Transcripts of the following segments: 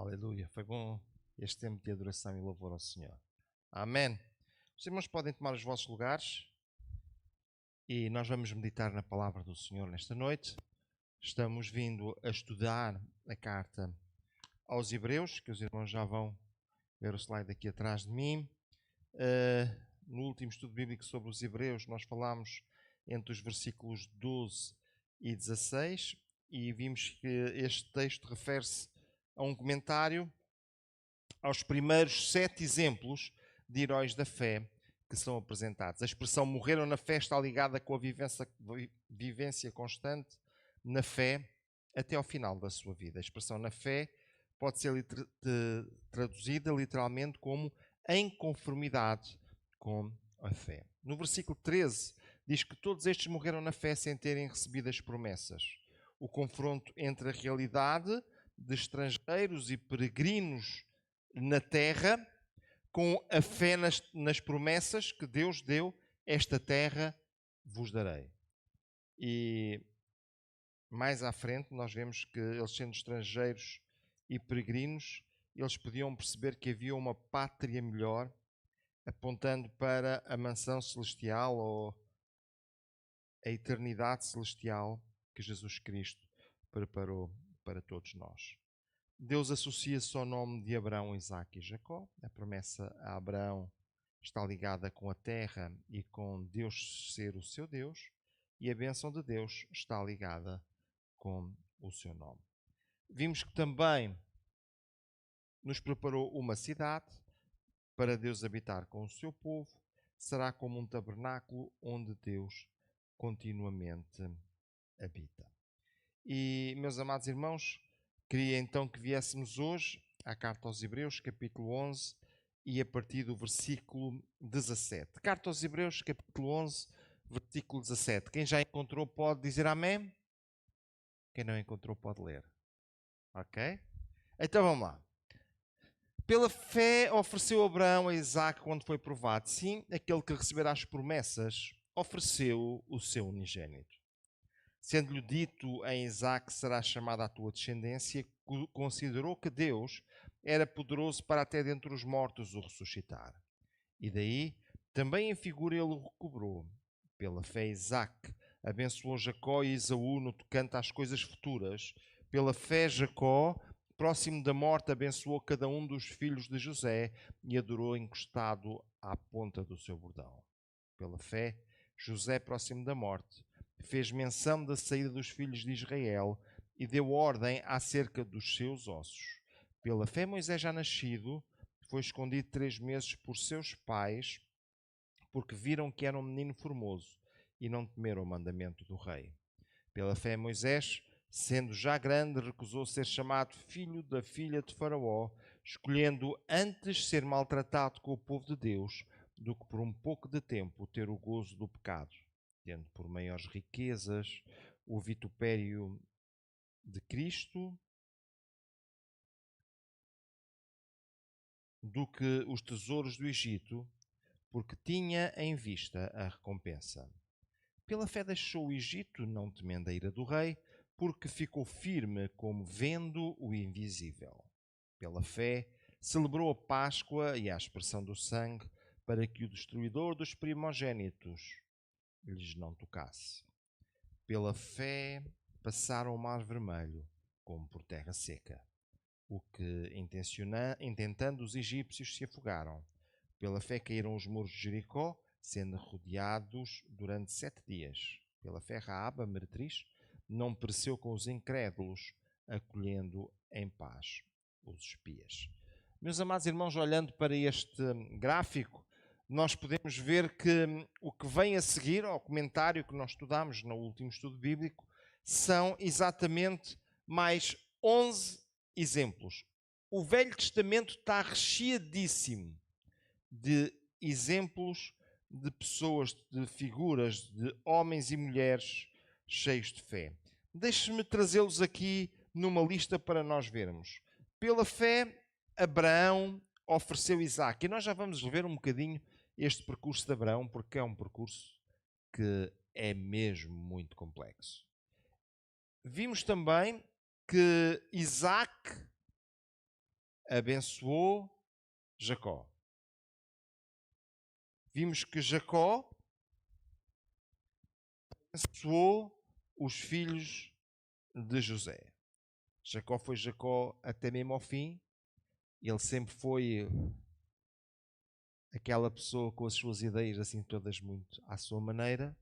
Aleluia. Foi bom este tempo de adoração e louvor ao Senhor. Amém. Os irmãos podem tomar os vossos lugares e nós vamos meditar na palavra do Senhor nesta noite. Estamos vindo a estudar a carta aos Hebreus, que os irmãos já vão ver o slide aqui atrás de mim. No último estudo bíblico sobre os Hebreus, nós falámos entre os versículos 12 e 16 e vimos que este texto refere-se a um comentário aos primeiros 7 exemplos de heróis da fé que são apresentados. A expressão morreram na fé está ligada com a vivência constante na fé até ao final da sua vida. A expressão na fé pode ser traduzida literalmente como em conformidade com a fé. No versículo 13 diz que todos estes morreram na fé sem terem recebido as promessas. O confronto entre a realidade de estrangeiros e peregrinos na terra com a fé nas promessas que Deus deu: esta terra vos darei. E mais à frente nós vemos que eles, sendo estrangeiros e peregrinos, eles podiam perceber que havia uma pátria melhor, apontando para a mansão celestial ou a eternidade celestial que Jesus Cristo preparou para todos nós. Deus associa-se ao nome de Abraão, Isaque e Jacó. A promessa a Abraão está ligada com a terra e com Deus ser o seu Deus, e a bênção de Deus está ligada com o seu nome. Vimos que também nos preparou uma cidade para Deus habitar com o seu povo. Será como um tabernáculo onde Deus continuamente habita. E, meus amados irmãos, queria então que viéssemos hoje à carta aos Hebreus, capítulo 11, e a partir do versículo 17. Carta aos Hebreus, capítulo 11, versículo 17. Quem já encontrou pode dizer amém? Quem não encontrou pode ler. Ok? Então vamos lá. Pela fé ofereceu Abraão a Isaque quando foi provado. Sim, aquele que receberá as promessas ofereceu o seu unigênito. Sendo-lhe dito em Isaque será chamada a tua descendência, considerou que Deus era poderoso para até dentre os mortos o ressuscitar. E daí também em figura ele o recobrou. Pela fé Isaque abençoou Jacó e Esaú no tocante às coisas futuras. Pela fé Jacó, próximo da morte, abençoou cada um dos filhos de José e adorou encostado à ponta do seu bordão. Pela fé José, próximo da morte, fez menção da saída dos filhos de Israel e deu ordem acerca dos seus ossos. Pela fé Moisés, já nascido, foi escondido 3 meses por seus pais, porque viram que era um menino formoso e não temeram o mandamento do rei. Pela fé Moisés, sendo já grande, recusou ser chamado filho da filha de Faraó, escolhendo antes ser maltratado com o povo de Deus do que por um pouco de tempo ter o gozo do pecado, tendo por maiores riquezas o vitupério de Cristo do que os tesouros do Egito, porque tinha em vista a recompensa. Pela fé deixou o Egito, não temendo a ira do rei, porque ficou firme como vendo o invisível. Pela fé celebrou a Páscoa e a aspersão do sangue, para que o destruidor dos primogênitos lhes não tocasse. Pela fé passaram o mar vermelho, como por terra seca, o que, intentando os egípcios, se afogaram. Pela fé caíram os muros de Jericó, sendo rodeados durante 7 dias. Pela fé Raabe, a meretriz, não pereceu com os incrédulos, acolhendo em paz os espias. Meus amados irmãos, olhando para este gráfico, nós podemos ver que o que vem a seguir ao comentário que nós estudamos no último estudo bíblico são exatamente mais 11 exemplos. O Velho Testamento está recheadíssimo de exemplos de pessoas, de figuras, de homens e mulheres cheios de fé. Deixe-me trazê-los aqui numa lista para nós vermos. Pela fé, Abraão ofereceu Isaque. E nós já vamos rever um bocadinho este percurso de Abraão, porque é um percurso que é mesmo muito complexo. Vimos também que Isaque abençoou Jacó. Vimos que Jacó abençoou os filhos de José. Jacó foi Jacó até mesmo ao fim. Ele sempre foi aquela pessoa com as suas ideias assim todas muito à sua maneira.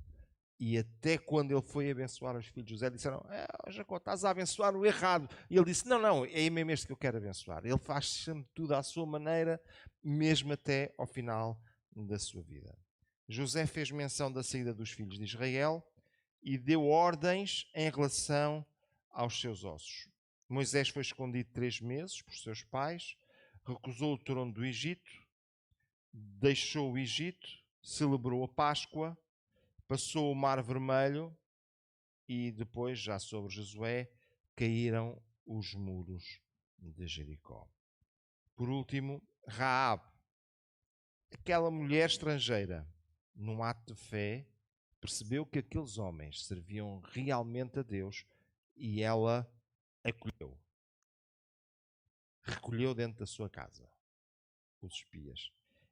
E até quando ele foi abençoar os filhos de José, disseram: Jacó, estás a abençoar o errado. E ele disse: não, é mesmo este que eu quero abençoar. Ele faz sempre tudo à sua maneira, mesmo até ao final da sua vida. José fez menção da saída dos filhos de Israel e deu ordens em relação aos seus ossos. Moisés foi escondido 3 meses por seus pais, recusou o trono do Egito, deixou o Egito, celebrou a Páscoa, passou o Mar Vermelho e depois, já sobre Josué, caíram os muros de Jericó. Por último, Raabe, aquela mulher estrangeira, num ato de fé, percebeu que aqueles homens serviam realmente a Deus e ela acolheu. Recolheu dentro da sua casa os espias.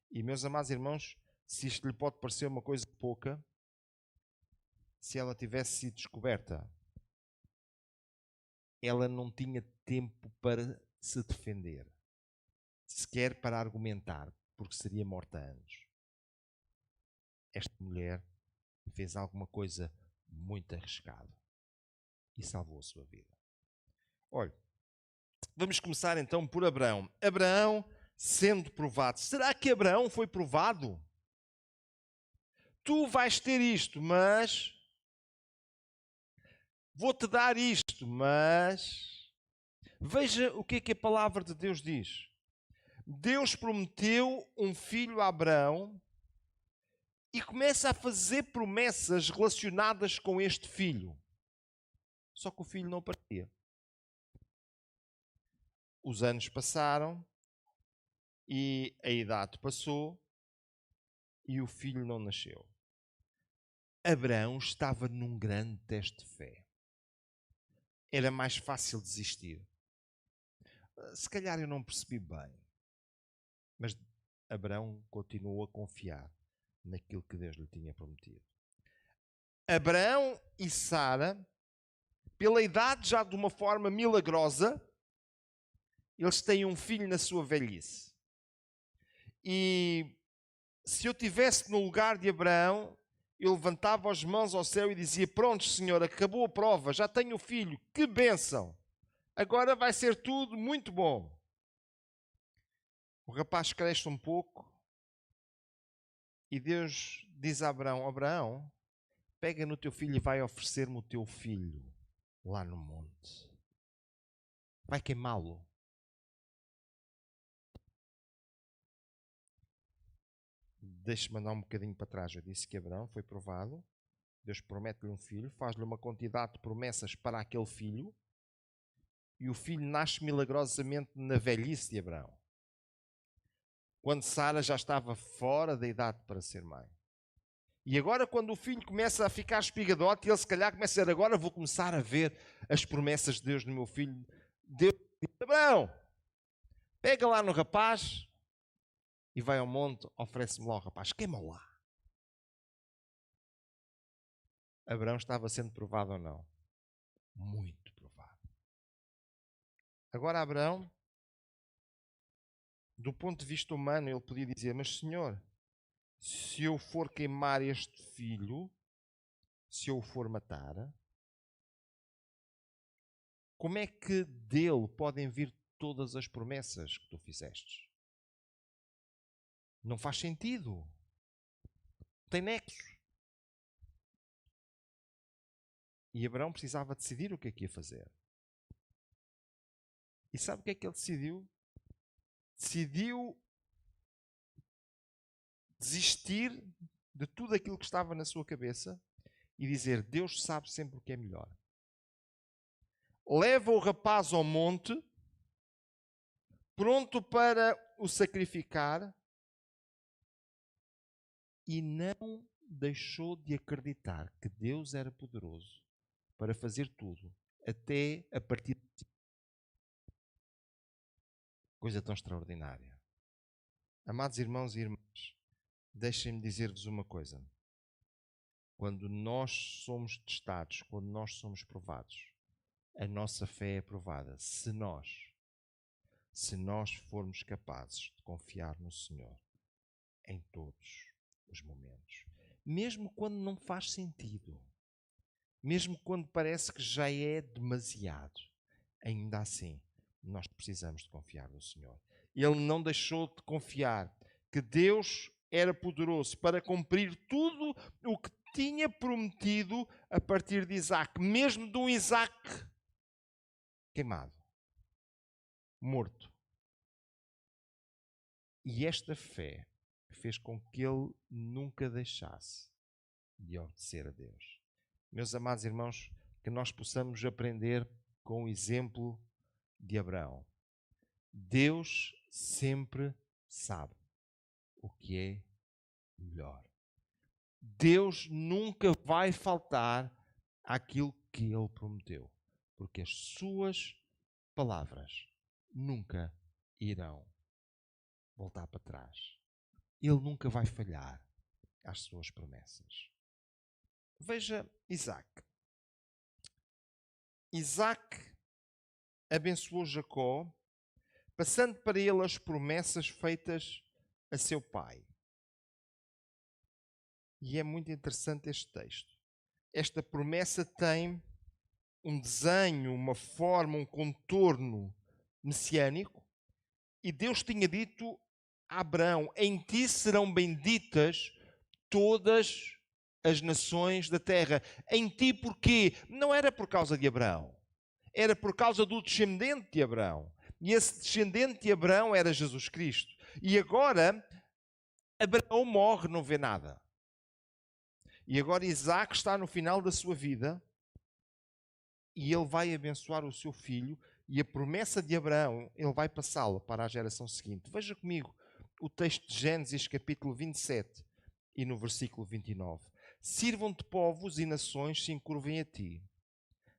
E, meus amados irmãos, se isto lhe pode parecer uma coisa pouca, se ela tivesse sido descoberta, ela não tinha tempo para se defender, sequer para argumentar, porque seria morta antes. Esta mulher fez alguma coisa muito arriscada e salvou a sua vida. Olha, vamos começar então por Abraão. Abraão sendo provado. Será que Abraão foi provado? Tu vais ter isto, mas vou-te dar isto, mas veja o que é que a palavra de Deus diz. Deus prometeu um filho a Abraão e começa a fazer promessas relacionadas com este filho. Só que o filho não aparecia. Os anos passaram e a idade passou e o filho não nasceu. Abraão estava num grande teste de fé. Era mais fácil desistir. Se calhar eu não percebi bem, mas Abraão continuou a confiar naquilo que Deus lhe tinha prometido. Abraão e Sara, pela idade já de uma forma milagrosa, eles têm um filho na sua velhice. E se eu estivesse no lugar de Abraão, eu levantava as mãos ao céu e dizia: pronto, Senhor, acabou a prova, já tenho o filho, que bênção! Agora vai ser tudo muito bom. O rapaz cresce um pouco e Deus diz a Abraão: Abraão, pega no teu filho e vai oferecer-me o teu filho lá no monte. Vai queimá-lo. Deixe-me andar um bocadinho para trás. Eu disse que Abraão foi provado. Deus promete-lhe um filho, faz-lhe uma quantidade de promessas para aquele filho. E o filho nasce milagrosamente na velhice de Abraão, quando Sara já estava fora da idade para ser mãe. E agora, quando o filho começa a ficar espigadote, ele se calhar começa a dizer: agora vou começar a ver as promessas de Deus no meu filho. Deus diz: Abraão, pega lá no rapaz e vai ao monte, oferece-me lá o rapaz, queima-o lá. Abraão estava sendo provado ou não? Muito provado. Agora Abraão, do ponto de vista humano, ele podia dizer: mas Senhor, se eu for queimar este filho, se eu o for matar, como é que dele podem vir todas as promessas que tu fizestes? Não faz sentido. Não tem nexo. E Abraão precisava decidir o que é que ia fazer. E sabe o que é que ele decidiu? Decidiu desistir de tudo aquilo que estava na sua cabeça e dizer: Deus sabe sempre o que é melhor. Leva o rapaz ao monte, pronto para o sacrificar, e não deixou de acreditar que Deus era poderoso para fazer tudo, até a partir de Coisa tão extraordinária. Amados irmãos e irmãs, deixem-me dizer-vos uma coisa. Quando nós somos testados, quando nós somos provados, a nossa fé é provada. Se nós formos capazes de confiar no Senhor em todos os momentos, mesmo quando não faz sentido, mesmo quando parece que já é demasiado, ainda assim, nós precisamos de confiar no Senhor. Ele não deixou de confiar que Deus era poderoso para cumprir tudo o que tinha prometido a partir de Isaac, mesmo de um Isaac queimado, morto. E esta fé fez com que ele nunca deixasse de obedecer a Deus. Meus amados irmãos, que nós possamos aprender com o exemplo de Abraão. Deus sempre sabe o que é melhor. Deus nunca vai faltar àquilo que Ele prometeu, porque as suas palavras nunca irão voltar para trás. Ele nunca vai falhar às suas promessas. Veja Isaac. Isaac abençoou Jacó, passando para ele as promessas feitas a seu pai. E é muito interessante este texto. Esta promessa tem um desenho, uma forma, um contorno messiânico. E Deus tinha dito a Abraão: em ti serão benditas todas as nações da terra. Em ti porquê? Não era por causa de Abraão. Era por causa do descendente de Abraão. E esse descendente de Abraão era Jesus Cristo. E agora, Abraão morre, não vê nada. E agora Isaac está no final da sua vida e ele vai abençoar o seu filho, e a promessa de Abraão, ele vai passá-la para a geração seguinte. Veja comigo o texto de Gênesis capítulo 27 e no versículo 29. Sirvam-te povos e nações se encurvem a ti.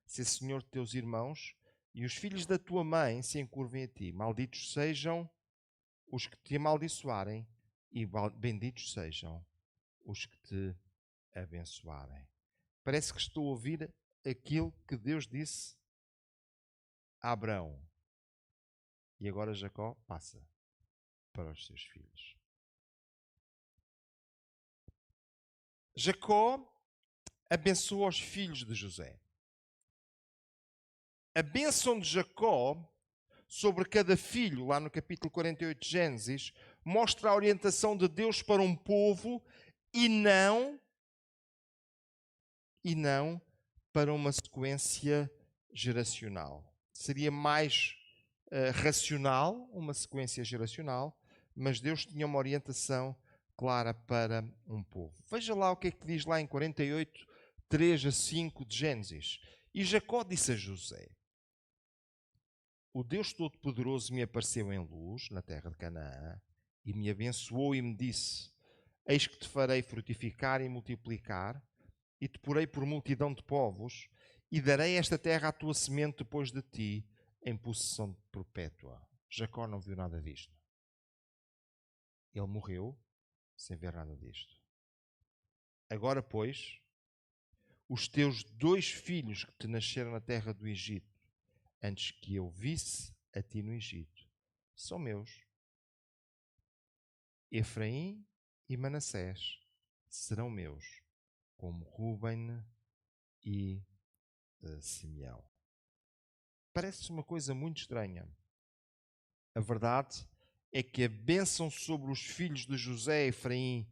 Se Senhor teus irmãos e os filhos da tua mãe se encurvem a ti. Malditos sejam os que te amaldiçoarem e benditos sejam os que te abençoarem. Parece que estou a ouvir aquilo que Deus disse a Abraão. E agora Jacó passa para os seus filhos. Jacó abençoou os filhos de José. A bênção de Jacó sobre cada filho, lá no capítulo 48 de Gênesis, mostra a orientação de Deus para um povo e não para uma sequência geracional. Seria mais racional, uma sequência geracional, mas Deus tinha uma orientação clara para um povo. Veja lá o que é que diz lá em 48, 3 a 5 de Gênesis. E Jacó disse a José: o Deus Todo-Poderoso me apareceu em luz na terra de Canaã e me abençoou e me disse: eis que te farei frutificar e multiplicar e te porei por multidão de povos e darei esta terra à tua semente depois de ti em possessão perpétua. Jacó não viu nada disto. Ele morreu sem ver nada disto. Agora, pois, os teus 2 filhos que te nasceram na terra do Egito, antes que eu visse a ti no Egito, são meus. Efraim e Manassés serão meus, como Rúben e Simeão. Parece uma coisa muito estranha. A verdade é que a bênção sobre os filhos de José, Efraim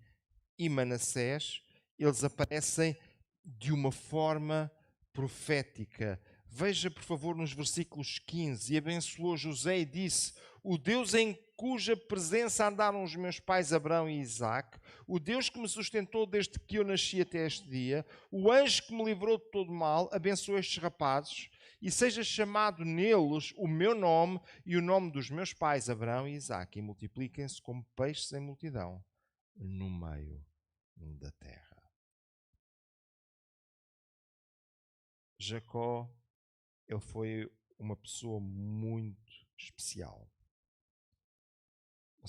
e Manassés, eles aparecem de uma forma profética. Veja, por favor, nos versículos 15. E abençoou José e disse: o Deus em cuja presença andaram os meus pais Abraão e Isaque, o Deus que me sustentou desde que eu nasci até este dia, o anjo que me livrou de todo mal, abençoe estes rapazes, e seja chamado neles o meu nome e o nome dos meus pais Abraão e Isaque, e multipliquem-se como peixes em multidão no meio da terra. Jacó, ele foi uma pessoa muito especial.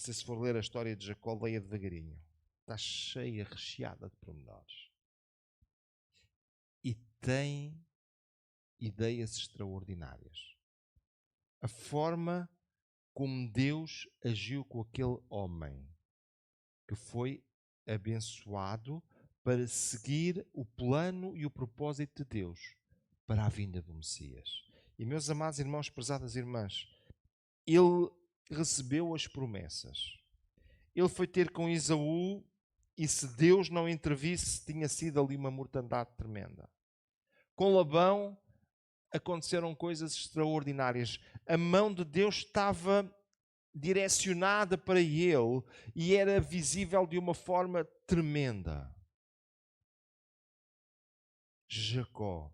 Você, se for ler a história de Jacó, leia devagarinho. Está cheia, recheada de pormenores. E tem ideias extraordinárias. A forma como Deus agiu com aquele homem que foi abençoado para seguir o plano e o propósito de Deus para a vinda do Messias. E, meus amados irmãos, prezadas irmãs, ele recebeu as promessas. Ele foi ter com Esaú e, se Deus não intervisse, tinha sido ali uma mortandade tremenda. Com Labão aconteceram coisas extraordinárias. A mão de Deus estava direcionada para ele e era visível de uma forma tremenda. Jacó,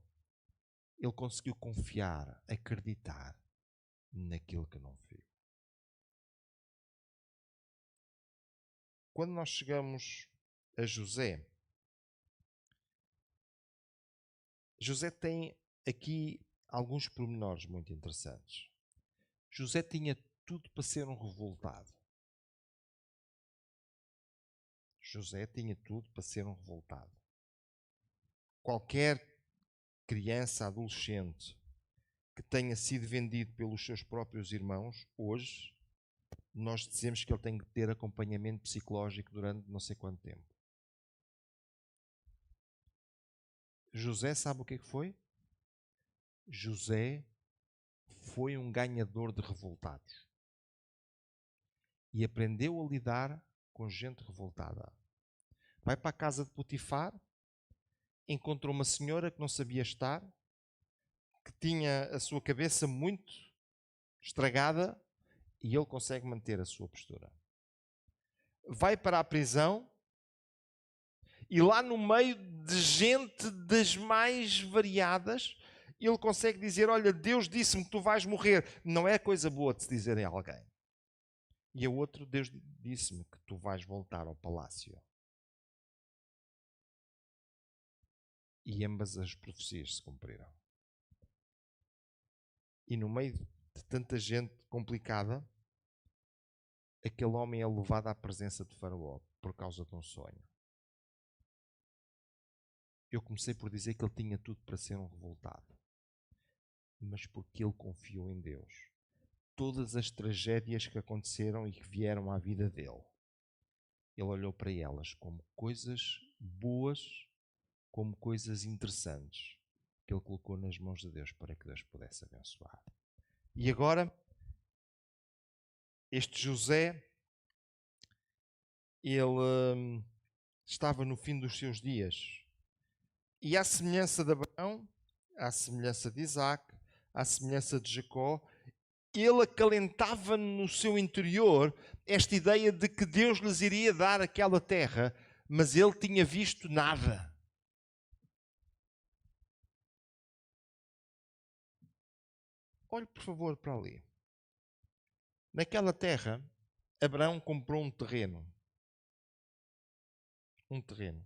ele conseguiu confiar, acreditar naquilo que não viu. Quando nós chegamos a José, José tem aqui alguns pormenores muito interessantes. José tinha tudo para ser um revoltado. José tinha tudo para ser um revoltado. Qualquer criança, adolescente que tenha sido vendido pelos seus próprios irmãos, hoje, nós dizemos que ele tem que ter acompanhamento psicológico durante não sei quanto tempo. José sabe o que é que foi? José foi um ganhador de revoltados. E aprendeu a lidar com gente revoltada. Vai para a casa de Potifar, encontrou uma senhora que não sabia estar, que tinha a sua cabeça muito estragada, e ele consegue manter a sua postura. Vai para a prisão, e lá no meio de gente das mais variadas, ele consegue dizer: olha, Deus disse-me que tu vais morrer. Não é coisa boa de se dizer a alguém. E a outro, Deus disse-me que tu vais voltar ao palácio. E ambas as profecias se cumpriram. E no meio de tanta gente complicada, aquele homem é levado à presença de Faraó por causa de um sonho. Eu comecei por dizer que ele tinha tudo para ser um revoltado, mas porque ele confiou em Deus. Todas as tragédias que aconteceram e que vieram à vida dele, ele olhou para elas como coisas boas, como coisas interessantes, que ele colocou nas mãos de Deus para que Deus pudesse abençoar. E agora, este José, ele estava no fim dos seus dias. E à semelhança de Abraão, à semelhança de Isaac, à semelhança de Jacó, ele acalentava no seu interior esta ideia de que Deus lhes iria dar aquela terra, mas ele tinha visto nada. Olhe, por favor, para ali. Naquela terra, Abraão comprou um terreno. Um terreno.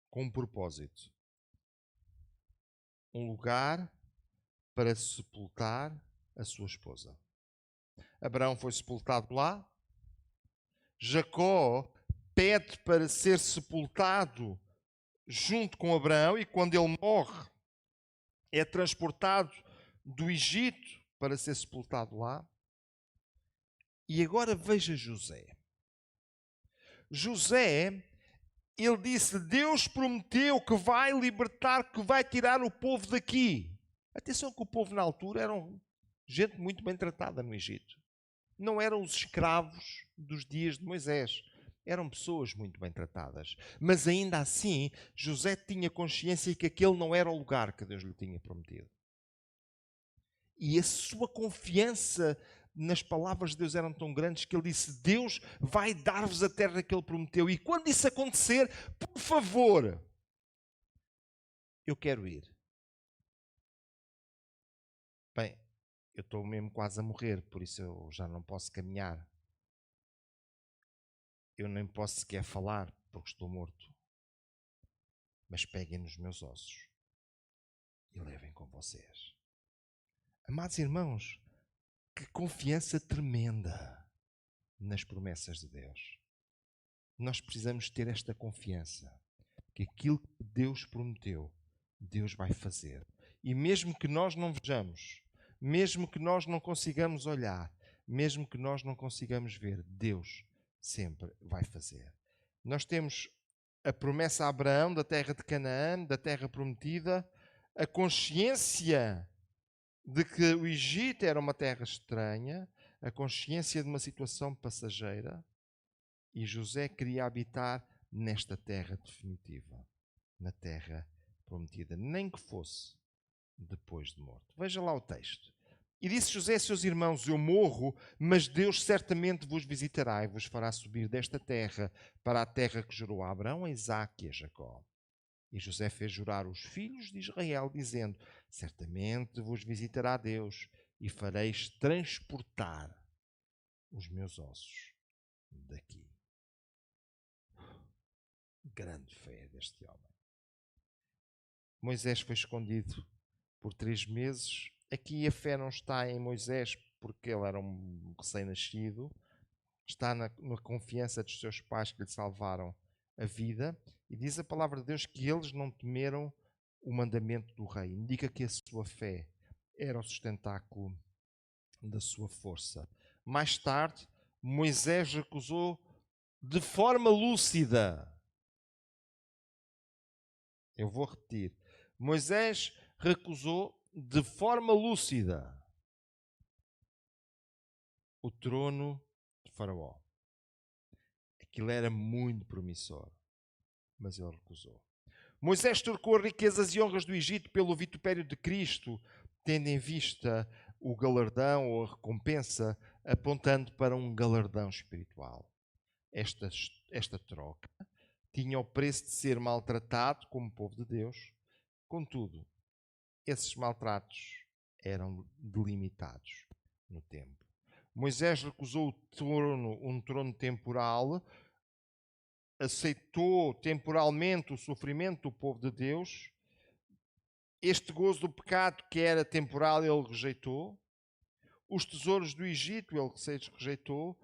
Com um propósito. Um lugar para sepultar a sua esposa. Abraão foi sepultado lá. Jacó pede para ser sepultado junto com Abraão, e quando ele morre, é transportado do Egito para ser sepultado lá. E agora veja José. José, ele disse: Deus prometeu que vai libertar, que vai tirar o povo daqui. Atenção que o povo na altura eram gente muito bem tratada no Egito. Não eram os escravos dos dias de Moisés. Eram pessoas muito bem tratadas. Mas ainda assim, José tinha consciência que aquele não era o lugar que Deus lhe tinha prometido. E a sua confiança nas palavras de Deus eram tão grandes que ele disse: Deus vai dar-vos a terra que ele prometeu. E quando isso acontecer, por favor, eu quero ir. Bem, eu estou mesmo quase a morrer, por isso eu já não posso caminhar. Eu nem posso sequer falar, porque estou morto. Mas peguem nos meus ossos e levem com vocês. Amados irmãos, que confiança tremenda nas promessas de Deus. Nós precisamos ter esta confiança que aquilo que Deus prometeu, Deus vai fazer. E mesmo que nós não vejamos, mesmo que nós não consigamos olhar, mesmo que nós não consigamos ver, Deus sempre vai fazer. Nós temos a promessa a Abraão da terra de Canaã, da terra prometida, a consciência de que o Egito era uma terra estranha, a consciência de uma situação passageira, e José queria habitar nesta terra definitiva, na terra prometida, nem que fosse depois de morto. Veja lá o texto. E disse José a seus irmãos: eu morro, mas Deus certamente vos visitará e vos fará subir desta terra para a terra que jurou a Abraão, a Isaque e a Jacó. E José fez jurar os filhos de Israel, dizendo: certamente vos visitará Deus e fareis transportar os meus ossos daqui. Grande fé deste homem. Moisés foi escondido por 3 meses. Aqui a fé não está em Moisés porque ele era um recém-nascido. Está na confiança dos seus pais que lhe salvaram a vida. E diz a palavra de Deus que eles não temeram o mandamento do rei. Indica que a sua fé era o sustentáculo da sua força. Mais tarde, Moisés recusou de forma lúcida. Eu vou repetir. Moisés recusou de forma lúcida o trono de Faraó. Aquilo era muito promissor, mas ele recusou. Moisés trocou as riquezas e honras do Egito pelo vitupério de Cristo, tendo em vista o galardão ou a recompensa, apontando para um galardão espiritual. Esta troca tinha o preço de ser maltratado como povo de Deus. Contudo, esses maltratos eram delimitados no tempo. Moisés recusou um trono temporal, aceitou temporalmente o sofrimento do povo de Deus. Este gozo do pecado que era temporal ele rejeitou. Os tesouros do Egito ele rejeitou.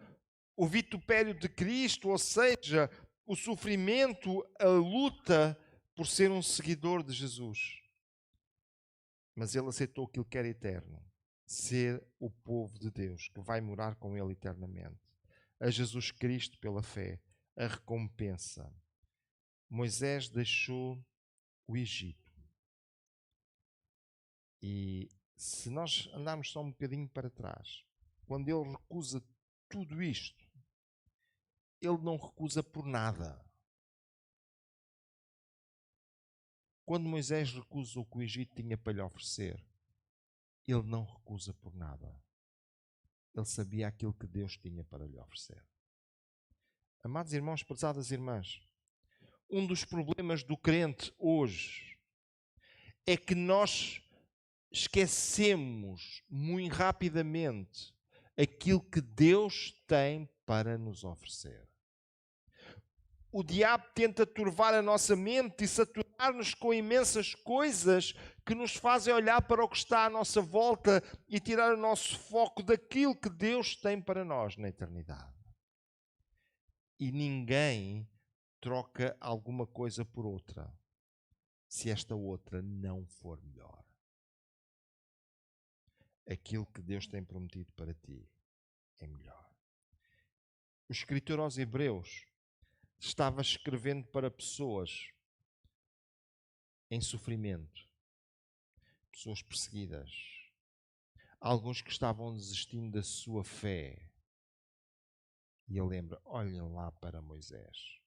O vitupério de Cristo, ou seja, o sofrimento, a luta por ser um seguidor de Jesus. Mas ele aceitou aquilo que era eterno. Ser o povo de Deus, que vai morar com ele eternamente. A Jesus Cristo pela fé, a recompensa. Moisés deixou o Egito. E se nós andarmos só um bocadinho para trás, quando ele recusa tudo isto, ele não recusa por nada. Quando Moisés recusa o que o Egito tinha para lhe oferecer, ele não recusa por nada. Ele sabia aquilo que Deus tinha para lhe oferecer. Amados irmãos, prezadas irmãs, um dos problemas do crente hoje é que nós esquecemos muito rapidamente aquilo que Deus tem para nos oferecer. O diabo tenta turvar a nossa mente e saturar-nos com imensas coisas que nos fazem olhar para o que está à nossa volta e tirar o nosso foco daquilo que Deus tem para nós na eternidade. E ninguém troca alguma coisa por outra, se esta outra não for melhor. Aquilo que Deus tem prometido para ti é melhor. O escritor aos Hebreus estava escrevendo para pessoas em sofrimento, pessoas perseguidas, alguns que estavam desistindo da sua fé. E ele lembra: olhem lá para Moisés.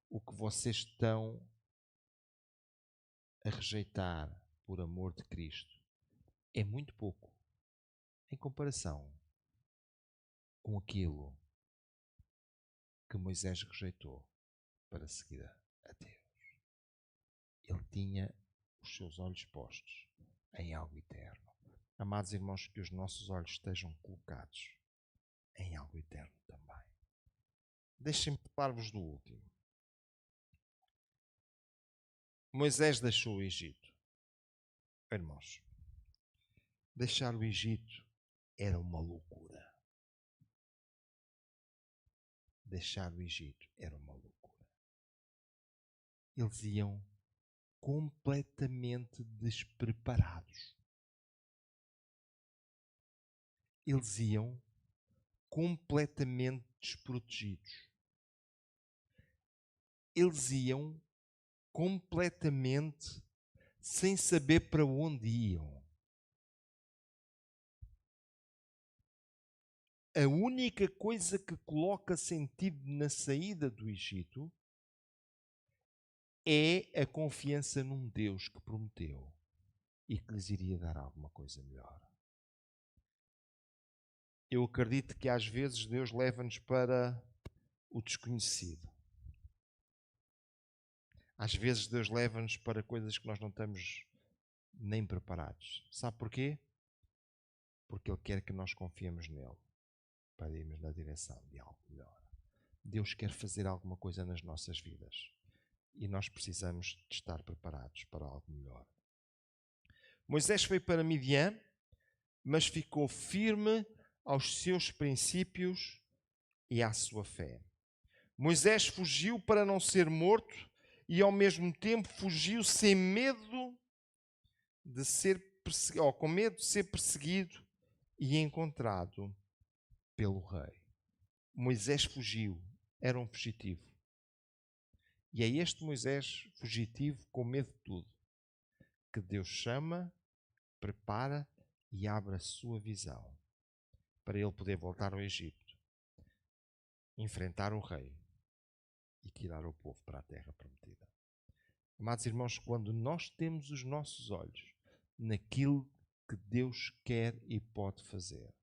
O que vocês estão a rejeitar por amor de Cristo é muito pouco em comparação com aquilo que Moisés rejeitou para seguir a Deus. Ele tinha os seus olhos postos em algo eterno. Amados irmãos, que os nossos olhos estejam colocados em algo eterno também. Deixem-me falar-vos do último. Moisés deixou o Egito. Irmãos, deixar o Egito era uma loucura. deixar o Egito era uma loucura. Eles iam completamente despreparados. Eles iam completamente desprotegidos. Eles iam completamente sem saber para onde iam. A única coisa que coloca sentido na saída do Egito é a confiança num Deus que prometeu e que lhes iria dar alguma coisa melhor. Eu acredito que às vezes Deus leva-nos para o desconhecido. Às vezes Deus leva-nos para coisas que nós não estamos nem preparados. Sabe porquê? Porque Ele quer que nós confiemos nele para irmos na direção de algo melhor. Deus quer fazer alguma coisa nas nossas vidas e nós precisamos de estar preparados para algo melhor. Moisés foi para Midian, mas ficou firme aos seus princípios e à sua fé. Moisés fugiu para não ser morto e ao mesmo tempo fugiu sem medo de ser perseguido, com medo de ser perseguido e encontrado pelo rei. Moisés fugiu, era um fugitivo. E é este Moisés fugitivo, com medo de tudo, que Deus chama, prepara e abre a sua visão para ele poder voltar ao Egito, enfrentar o rei e tirar o povo para a terra prometida. Amados irmãos, quando nós temos os nossos olhos naquilo que Deus quer e pode fazer,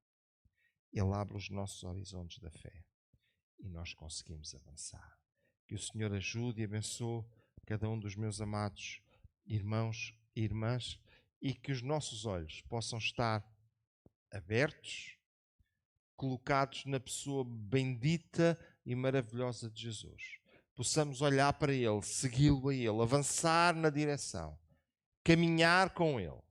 Ele abre os nossos horizontes da fé e nós conseguimos avançar. Que o Senhor ajude e abençoe cada um dos meus amados irmãos e irmãs e que os nossos olhos possam estar abertos, colocados na pessoa bendita e maravilhosa de Jesus. Possamos olhar para Ele, segui-lo a Ele, avançar na direção, caminhar com Ele.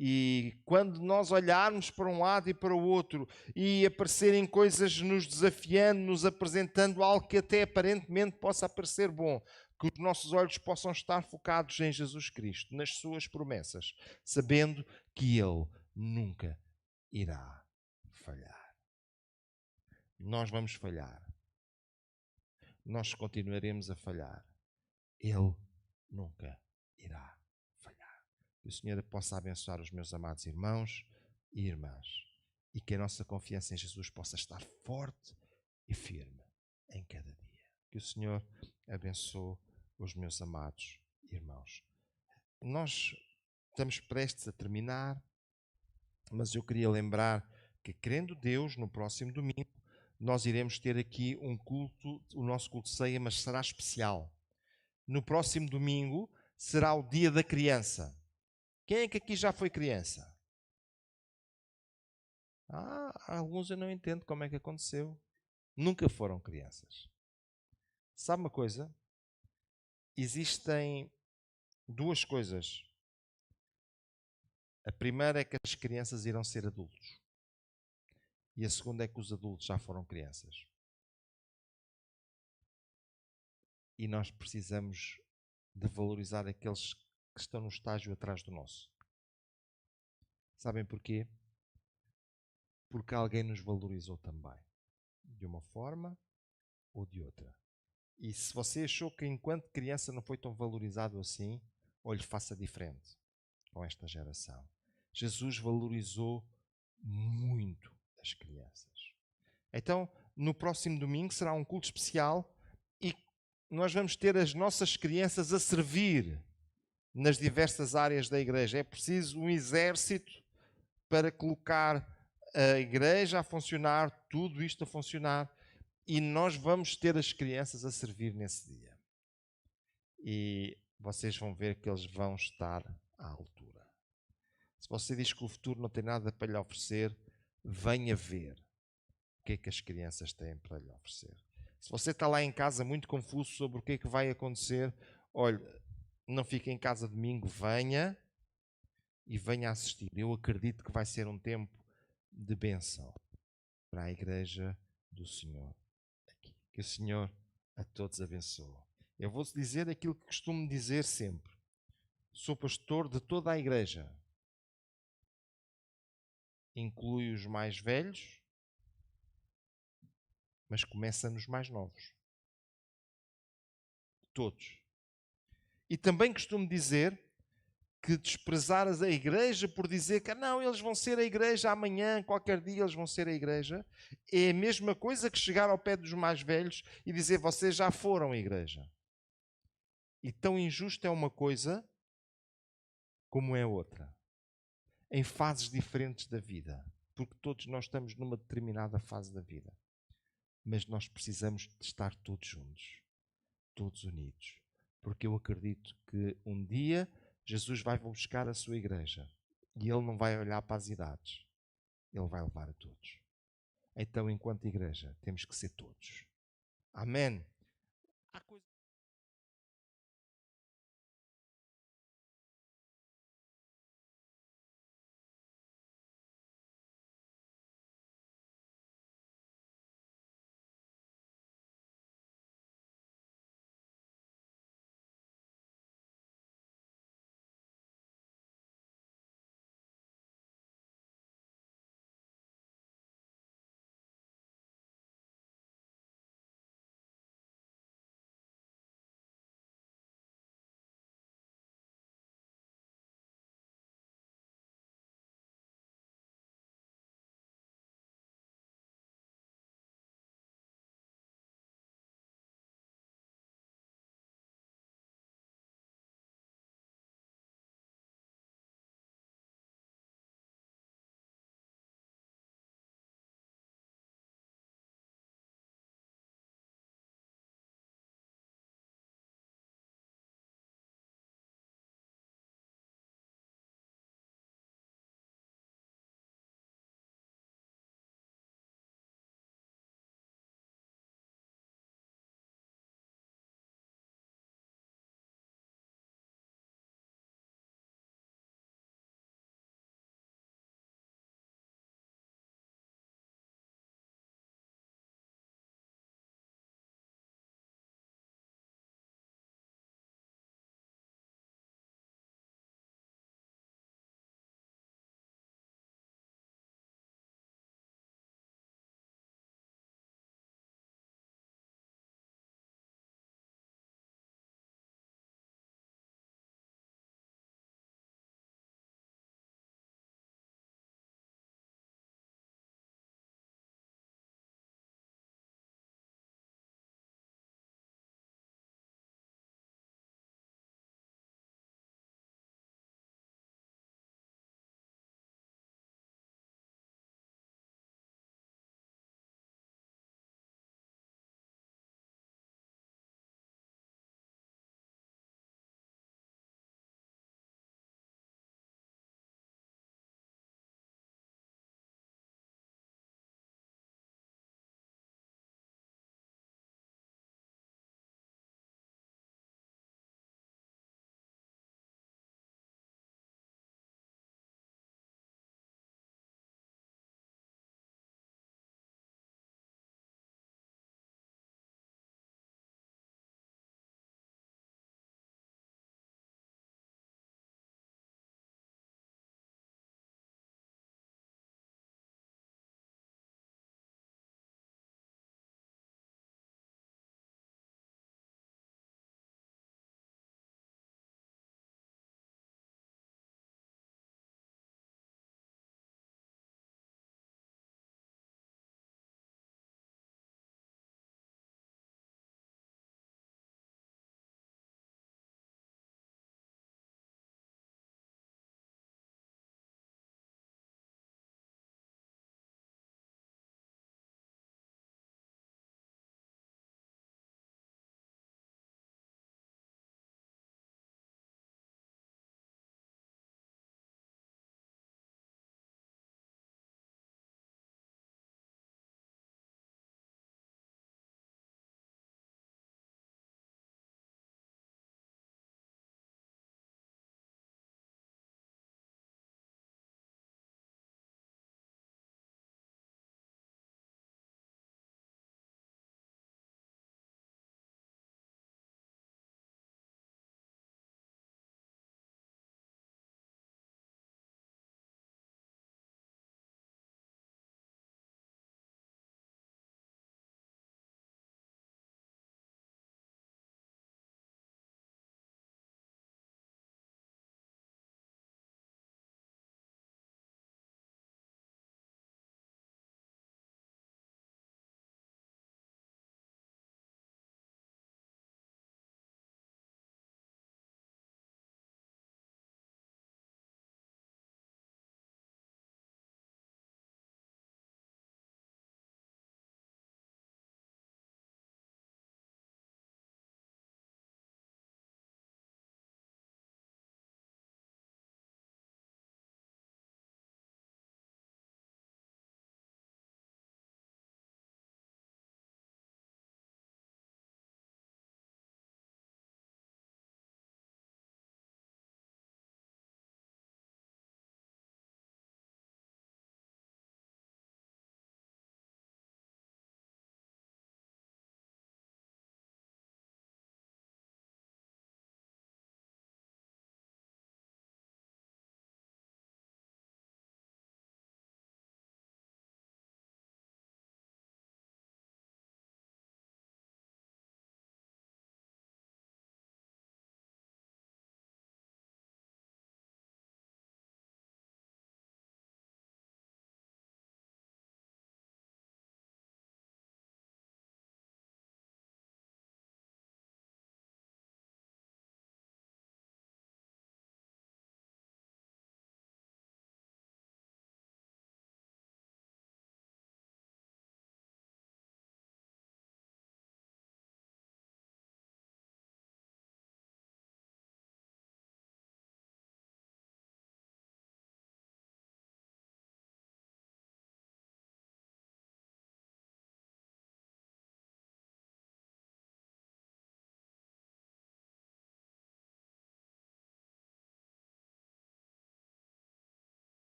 E quando nós olharmos para um lado e para o outro e aparecerem coisas nos desafiando, nos apresentando algo que até aparentemente possa parecer bom, que os nossos olhos possam estar focados em Jesus Cristo, nas suas promessas, sabendo que Ele nunca irá falhar. Nós vamos falhar. Nós continuaremos a falhar. Ele nunca irá falhar. Que o Senhor possa abençoar os meus amados irmãos e irmãs e que a nossa confiança em Jesus possa estar forte e firme em cada dia. Que o Senhor abençoe os meus amados irmãos. Nós estamos prestes a terminar, mas eu queria lembrar que, querendo Deus, no próximo domingo, nós iremos ter aqui um culto, o nosso culto de ceia, mas será especial. No próximo domingo será o Dia da Criança. Quem é que aqui já foi criança? Alguns eu não entendo como é que aconteceu. Nunca foram crianças. Sabe uma coisa? Existem duas coisas. A primeira é que as crianças irão ser adultos. E a segunda é que os adultos já foram crianças. E nós precisamos de valorizar aqueles que estão no estágio atrás do nosso. Sabem porquê? Porque alguém nos valorizou também. De uma forma ou de outra. E se você achou que enquanto criança não foi tão valorizado assim, olhe, faça diferente com esta geração. Jesus valorizou muito as crianças. Então, no próximo domingo será um culto especial e nós vamos ter as nossas crianças a servir nas diversas áreas da igreja. É preciso um exército para colocar a igreja a funcionar, tudo isto a funcionar, e nós vamos ter as crianças a servir nesse dia. E vocês vão ver que eles vão estar à altura. Se você diz que o futuro não tem nada para lhe oferecer, venha ver o que é que as crianças têm para lhe oferecer. Se você está lá em casa muito confuso sobre o que é que vai acontecer, olha, não fique em casa domingo, venha e venha assistir. Eu acredito que vai ser um tempo de bênção para a igreja do Senhor aqui. Que o Senhor a todos abençoe. Eu vou-te dizer aquilo que costumo dizer sempre. Sou pastor de toda a igreja. Inclui os mais velhos, mas começa nos mais novos. Todos. E também costumo dizer que desprezar a igreja por dizer que não, eles vão ser a igreja amanhã, qualquer dia eles vão ser a igreja, é a mesma coisa que chegar ao pé dos mais velhos e dizer vocês já foram a igreja. E tão injusto é uma coisa como é outra. Em fases diferentes da vida. Porque todos nós estamos numa determinada fase da vida. Mas nós precisamos de estar todos juntos. Todos unidos. Porque eu acredito que um dia Jesus vai buscar a sua igreja. E Ele não vai olhar para as idades. Ele vai levar a todos. Então, enquanto igreja, temos que ser todos. Amém. Há coisas